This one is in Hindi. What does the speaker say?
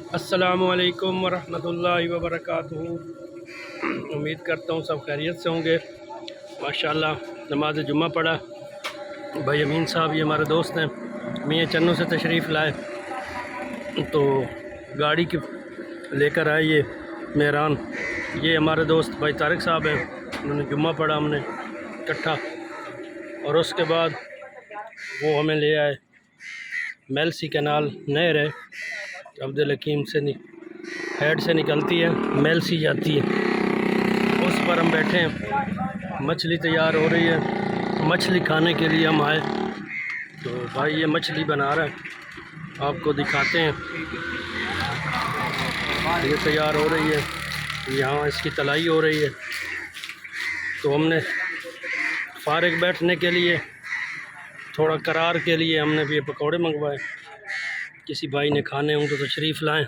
अस्सलामुअलैकुम वरहमतुल्लाहि वबरकातुहू। उम्मीद करता हूँ सब खैरियत से होंगे। माशाल्लाह नमाज जुम्मा पढ़ा। भाई अमीन साहब ये हमारे दोस्त हैं, मियाँ चन्नू से तशरीफ़ लाए तो गाड़ी की लेकर आए ये मेहरान। ये हमारे दोस्त भाई तारिक साहब हैं, उन्होंने जुम्मा पढ़ा हमने इकट्ठा। और उसके बाद वो हमें ले आए मेलसी कैनाल नहर है, अब्दुल हकीम से हेड से निकलती है, मेलसी जाती है, उस पर हम बैठे हैं। मछली तैयार हो रही है, मछली खाने के लिए हम आए। तो भाई ये मछली बना रहा है, आपको दिखाते हैं। ये तैयार हो रही है, यहाँ इसकी तलाई हो रही है। तो हमने फारिग बैठने के लिए, थोड़ा करार के लिए हमने भी पकौड़े मंगवाए। किसी भाई ने खाने हों तो तशरीफ़ लाएं।